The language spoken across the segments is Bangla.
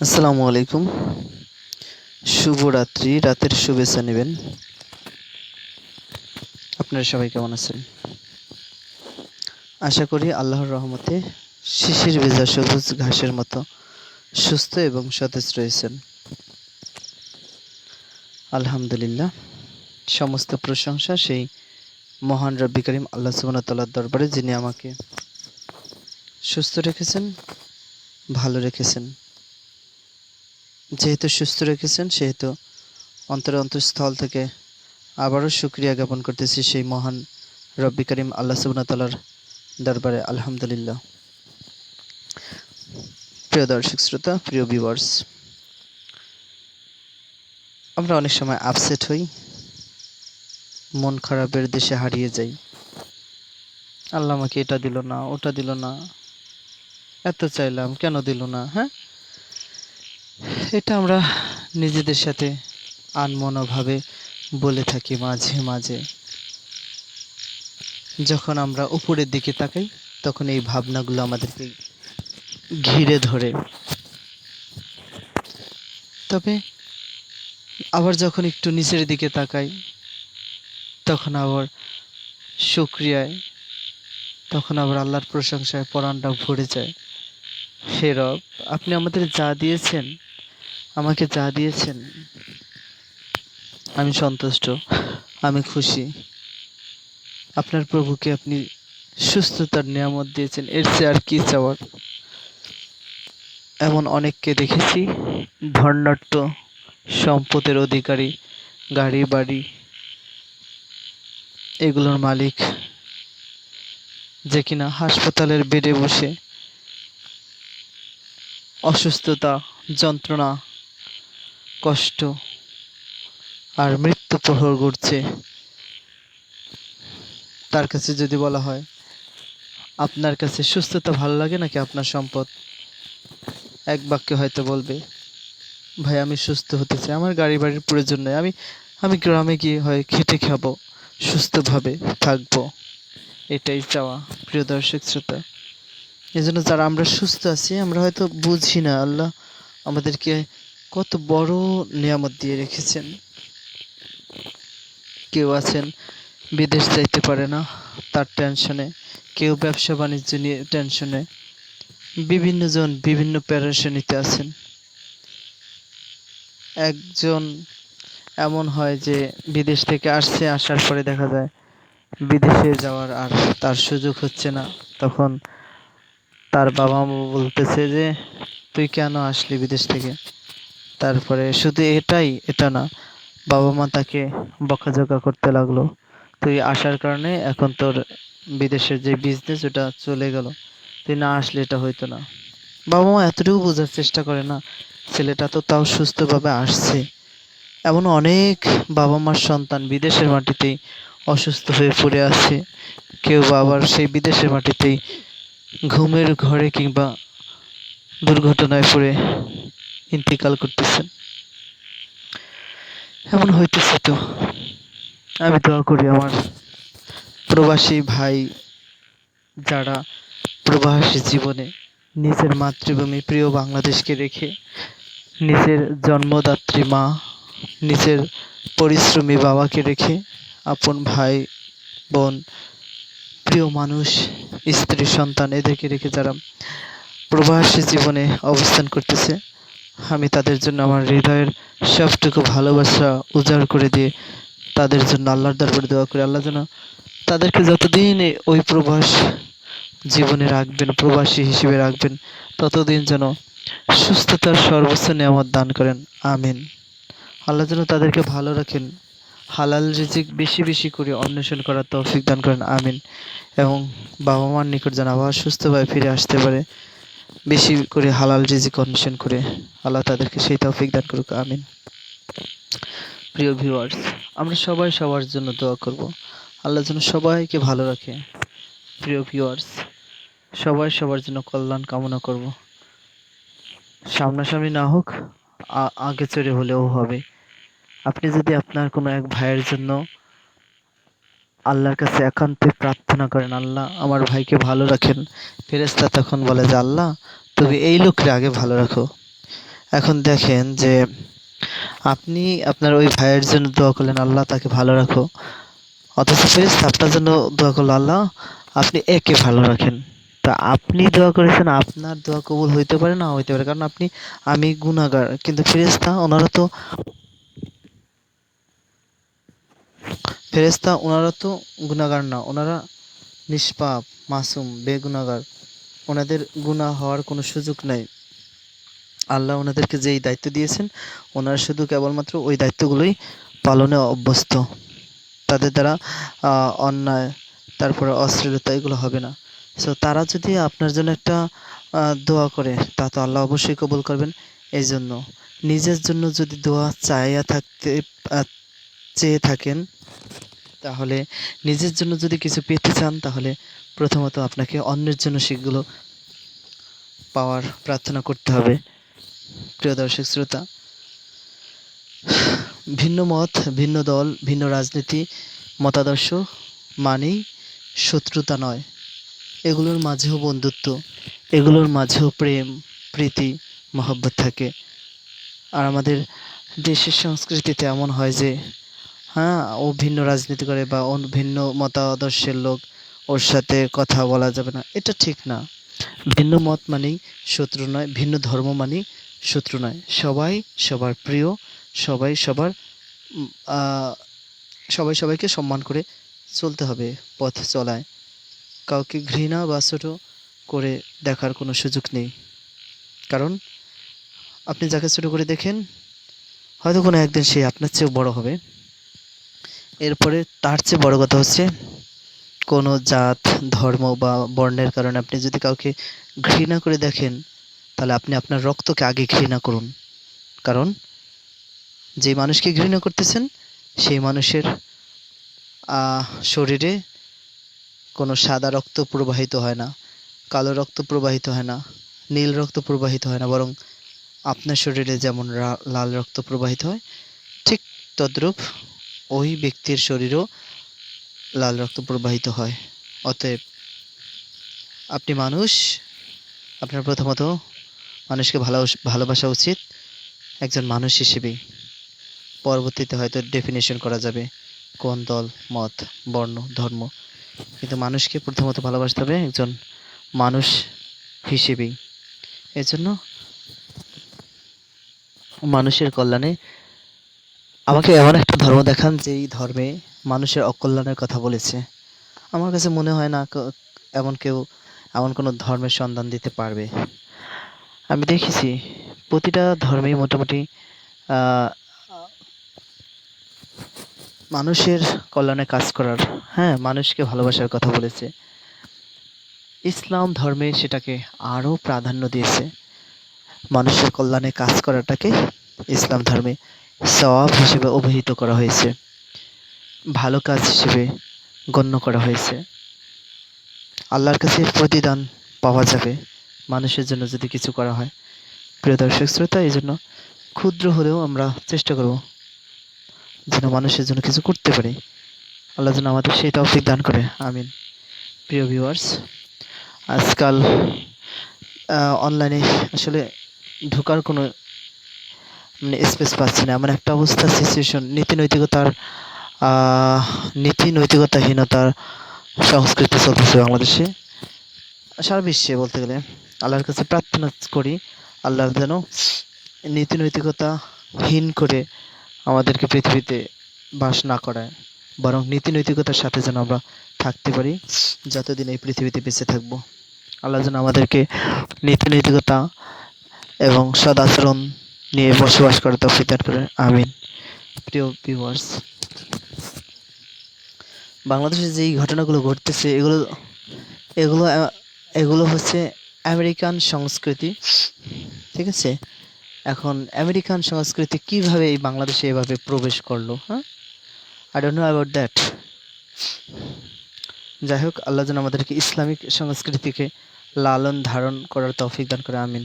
আসসালামু আলাইকুম। শুভরাত্রি, রাতের শুভেচ্ছা নেবেন। আপনারা সবাই কেমন আছেন? আশা করি আল্লাহর রহমতে শিশির ভেজা সবুজ ঘাসের মতো সুস্থ এবং সতেজ রয়েছেন। আলহামদুলিল্লাহ, সমস্ত প্রশংসা সেই মহান রব্বি করিম আল্লাহ সুবহানাহু ওয়া তাআলার দরবারে, যিনি আমাকে সুস্থ রেখেছেন, ভালো রেখেছেন। যেহেতু সুস্থ রেখেছেন, সেহেতু অন্তঃস্থল থেকে আবারও শুকরিয়া জ্ঞাপন করতেছি সেই মহান রব্বি করিম আল্লাহ সুবহানাহু ওয়া তাআলার দরবারে। আলহামদুলিল্লাহ। প্রিয় দর্শক শ্রোতা, প্রিয় ভিউয়ার্স, আমরা অনেক সময় আপসেট হই, মন খারাপের দেশে হারিয়ে যাই। আল্লাহ আমাকে এটা দিল না, ওটা দিল না, এত চাইলাম কেন দিল না। হ্যাঁ, এটা আমরা নিজেদের সাথে আনমনোভাবে বলে থাকি মাঝে মাঝে। যখন আমরা উপরের দিকে তাকাই, তখন এই ভাবনাগুলো আমাদেরকে ঘিরে ধরে। তবে আবার যখন একটু নিচের দিকে তাকাই, তখন আবার শুকরিয়ায়, তখন আবার আল্লাহর প্রশংসায় পরাণটা ভরে যায়। হে রব, আপনি আমাদের যা দিয়েছেন, আমাকে যা দিয়েছেন, আমি সন্তুষ্ট, আমি খুশি। আপনার প্রভুকে আপনি সুস্থতার নিয়ামত দিয়েছেন, এর চেয়ে আর কি চাওয়ার। এমন অনেককে দেখেছি, ধনাঢ্য, সম্পদের অধিকারী, গাড়ি বাড়ি এগুলোর মালিক, যে কিনা হাসপাতালের বেডে বসে অসুস্থতা, যন্ত্রণা, কষ্ট আর মৃত্যু প্রহর ঘুরছে। তার কাছে যদি বলা হয়, আপনার কাছে সুস্থতা ভালো লাগে নাকি আপনার সম্পদ, এক বাক্যে হয়তো বলবে, ভাই আমি সুস্থ হতে চাই, আমার গাড়ি বাড়ির প্রয়োজন নেই, আমি গ্রামে গিয়ে হয় খেটে খাবো, সুস্থভাবে থাকবো, এটাই চাওয়া। প্রিয় দর্শক শ্রোতা, এজন্য যারা আমরা সুস্থ আছি, আমরা হয়তো বুঝি না আল্লাহ আমাদেরকে কত বড় নিয়ামত দিয়ে রেখেছেন। কেউ আছেন বিদেশ যাইতে পারে না, তার টেনশনে, কেউ ব্যবসা বাণিজ্য নিয়ে টেনশনে, বিভিন্ন জন বিভিন্ন প্যারেশানিতে আছেন। একজন এমন হয় যে বিদেশ থেকে আসছে, আসার পরে দেখা যায় বিদেশে যাওয়ার আর তার সুযোগ হচ্ছে না। তখন তার বাবা মা বলতেছে যে তুই কেন আসলি বিদেশ থেকে। তারপরে শুধু এটা না, বাবা মা তাকে বকাঝকা করতে লাগলো, তুই আসার কারণে এখন তোর বিদেশের যে বিজনেস ওটা চলে গেল, তুই না আসলে এটা হইতো না। বাবা মা এতটুকু বোঝার চেষ্টা করে না, ছেলেটা তো তাও সুস্থভাবে আসছে। এমন অনেক বাবা মার সন্তান বিদেশের মাটিতেই অসুস্থ হয়ে পড়ে আছে। কেউ আবার সেই বিদেশের মাটিতেই ঘুমের ঘরে কিংবা দুর্ঘটনায় পড়ে ইন্তিকাল করতেছেন। এমন হইতেছে তো। আমি দোয়া করি আমার প্রবাসী ভাই, যারা প্রবাসী জীবনে নিজের মাতৃভূমি প্রিয় বাংলাদেশকে রেখে, নিজের জন্মদাত্রী মা, নিজের পরিশ্রমী বাবাকে রেখে, আপন ভাই বোন, প্রিয় মানুষ, স্ত্রী সন্তান এদেরকে রেখে যারা প্রবাসী জীবনে অবস্থান করতেছে, আমি তাদের জন্য আমার হৃদয়ের সবটুকু ভালোবাসা উজাড় করে দিয়ে তাদের জন্য আল্লাহর দরবারে দোয়া করি, আল্লাহ যেন তাদেরকে যতদিন ওই প্রবাস জীবনে রাখবেন, প্রবাসী হিসেবে রাখবেন, ততদিন যেন সুস্থতার সর্বোচ্চ নিয়ামত দান করেন। আমিন। আল্লাহ যেন তাদেরকে ভালো রাখেন, হালাল রিজিক বেশি বেশি করে অন্বেষণ করার তৌফিক দান করেন। আমিন। এবং বাবা মার নিকট যেন আবার সুস্থভাবে ফিরে আসতে পারে, বেশি করে হালাল রিজিক অন্বেষণ করে আল্লাহ তাদেরকে সেই তৌফিক দান করুক। আমিন। প্রিয় ভিউয়ার্স, আমরা সবাই সবার জন্য দোয়া করব, আল্লাহ যেন সবাইকে ভালো রাখে। প্রিয় ভিউয়ার্স, সবাই সবার জন্য কল্যাণ কামনা করব। সামনাসামনি না হোক, আগে চড়ে হলেও হবে। আপনি যদি আপনার কোনো এক ভাইয়ের জন্য আল্লাহর কাছে একান্তে প্রার্থনা করেন, আল্লাহ আমার ভাইকে ভালো রাখেন, ফেরেশতা তখন বলে যে আল্লাহ তুমি এই লোককে আগে ভালো রাখো। এখন দেখেন যে আপনি আপনার ওই ভাইয়ের জন্য দোয়া করলেন আল্লাহ তাকে ভালো রাখো, অথচ ফেরেশতা আপনার জন্য দোয়া করলো আল্লাহ আপনি একে ভালো রাখেন। তা আপনি দোয়া করেছেন, আপনার দোয়া কবুল হইতে পারে না হইতে পারে, কারণ আমি গুনাহগার, কিন্তু ফেরেশতা ওনারা তো গুনাহগার না, ওনারা নিষ্পাপ, মাসুম, বেগুনাহগার, ওনাদের গুনাহ হওয়ার কোনো সুযোগ নাই। আল্লাহ ওনাদেরকে যেই দায়িত্ব দিয়েছেন ওনারা শুধু কেবলমাত্র ওই দায়িত্বগুলোই পালনে অভ্যস্ত। তাদের দ্বারা অন্যায়, তারপরে অশ্লীলতা এগুলো হবে না। সো তারা যদি আপনার জন্য একটা দোয়া করে তা তো আল্লাহ অবশ্যই কবুল করবেন। এই জন্য নিজের জন্য যদি দোয়া চেয়ে থাকেন, তাহলে নিজের জন্য যদি কিছু পেতে চান, তাহলে প্রথমত আপনাকে অন্যের জন্য সেগুলো পাওয়ার প্রার্থনা করতে হবে। প্রিয় দর্শক শ্রোতা, ভিন্ন মত, ভিন্ন দল, ভিন্ন রাজনীতি মতাদর্শ মানেই শত্রুতা নয়, এগুলোর মাঝেও বন্ধুত্ব, এগুলোর মাঝেও প্রেম, প্রীতি, মহব্বত থাকে। আর আমাদের দেশের সংস্কৃতিতে এমন হয় যে হ্যাঁ, ও ভিন্ন রাজনীতি করে বা ভিন্ন মতাদর্শের লোক, ওর সাথে কথা বলা যাবে না, এটা ঠিক না। ভিন্ন মত মানেই শত্রু নয়, ভিন্ন ধর্ম মানেই শত্রু নয়। সবাই সবার প্রিয়, সবাই সবার উম, আহ, সবাই সবাইকে সম্মান করে চলতে হবে পথ চলায়। কাউকে ঘৃণা বা ছোট করে দেখার কোনো সুযোগ নেই, কারণ আপনি যাকে ছোট করে দেখেন হয়তো কোনো একদিন সে আপনার চেয়েও বড় হবে। এরপরে তার চেয়ে বড় কথা হচ্ছে কোনো জাত, ধর্ম বা বর্ণের কারণে আপনি যদি কাউকে ঘৃণা করে দেখেন, তাহলে আপনি আপনার রক্তকে আগে ঘৃণা করুন। কারণ যে মানুষকে ঘৃণা করতেছেন সেই মানুষের শরীরে কোনো সাদা রক্ত প্রবাহিত হয় না, কালো রক্ত প্রবাহিত হয় না, নীল রক্ত প্রবাহিত হয় না, বরং আপনার শরীরে যেমন লাল রক্ত প্রবাহিত হয়, ঠিক তদ্রূপ ওই ব্যক্তির শরীরেও লাল রক্ত প্রবাহিত হয়। অতএব আপনি মানুষ, আপনার প্রথমত মানুষকে ভালোবাসা উচিত একজন মানুষ হিসেবেই। পরবর্তীতে হয়তো ডেফিনেশন করা যাবে কোন দল, মত, বর্ণ, ধর্ম, কিন্তু মানুষকে প্রথমত ভালোবাসতে হবে একজন মানুষ হিসেবেই। এজন্য মানুষের কল্যাণে আমাকে এমন একটা ধর্ম দেখান যেই ধর্মে মানুষের অকল্যাণের কথা বলেছে। আমার কাছে মনে হয় না এমন কোনো ধর্মের সন্ধান দিতে পারবে। আমি দেখেছি প্রতিটা ধর্মেই মোটামুটি আহ, মানুষের কল্যাণে কাজ করার, হ্যাঁ, মানুষকে ভালোবাসার কথা বলেছে। ইসলাম ধর্মে সেটাকে আরো প্রাধান্য দিয়েছে। মানুষের কল্যাণে কাজ করাটাকে ইসলাম ধর্মে সওয়াব হিসেবে অভিহিত করা হয়েছে, ভালো কাজ হিসেবে গণ্য করা হয়েছে। আল্লাহর কাছে প্রতিদান পাওয়া যাবে মানুষের জন্য যদি কিছু করা হয়। প্রিয় দর্শক শ্রোতা, এই জন্য ক্ষুদ্র হলেও আমরা চেষ্টা করব যেন মানুষের জন্য কিছু করতে পারি। আল্লাহ যেন আমাদের সেই তৌফিক দান করে, আমিন। প্রিয় ভিউয়ার্স, আজকাল অনলাইনে আসলে ঢোকার কোনো স্পেস পাচ্ছি না, এমন একটা অবস্থা, সিচুয়েশন, নীতি নৈতিকতাহীনতার সংস্কৃতি চলতেছে বাংলাদেশে, সারা বিশ্বে বলতে গেলে। আল্লাহর কাছে প্রার্থনা করি আল্লাহ যেন নীতি নৈতিকতাহীন করে আমাদেরকে পৃথিবীতে বাস না করায়, বরং নীতি নৈতিকতার সাথে যেন আমরা থাকতে পারি যতদিন এই পৃথিবীতে বেঁচে থাকবো। আল্লাহ যেন আমাদেরকে নীতি নৈতিকতা এবং সদাচরণ নিয়ে বসবাস করার তৌফিক দান করেন, আমিন। প্রিয় ভিউয়ার্স, বাংলাদেশে যেই ঘটনাগুলো ঘটতেছে এগুলো এগুলো এগুলো হচ্ছে আমেরিকান সংস্কৃতি, ঠিক আছে? এখন আমেরিকান সংস্কৃতি কিভাবে এই বাংলাদেশে এভাবে প্রবেশ করলো, হ্যাঁ, I don't know about that. যাই হোক, আল্লাহ যেন আমাদেরকে ইসলামিক সংস্কৃতিকে লালন ধারণ করার তৌফিক দান করে, আমিন।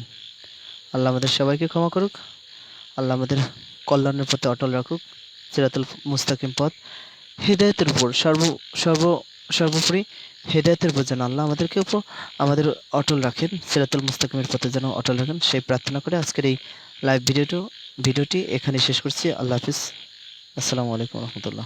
আল্লাহ আমাদের সবাইকে ক্ষমা করুক, আল্লাহ আমাদের কল্যাণের পথে অটল রাখুক, সিরাতুল মুস্তাকিম পথ, হেদায়েতের উপর সর্ব সর্বোপরি হেদায়েতের উপর যেন আল্লাহ আমাদের অটল রাখেন, সিরাতুল মুস্তাকিমের পথে যেন অটল রাখেন, সেই প্রার্থনা করে আজকের এই ভিডিওটি এখানে শেষ করছি। আল্লাহ হাফিজ। আসসালামু আলাইকুম রহমতুল্লাহ।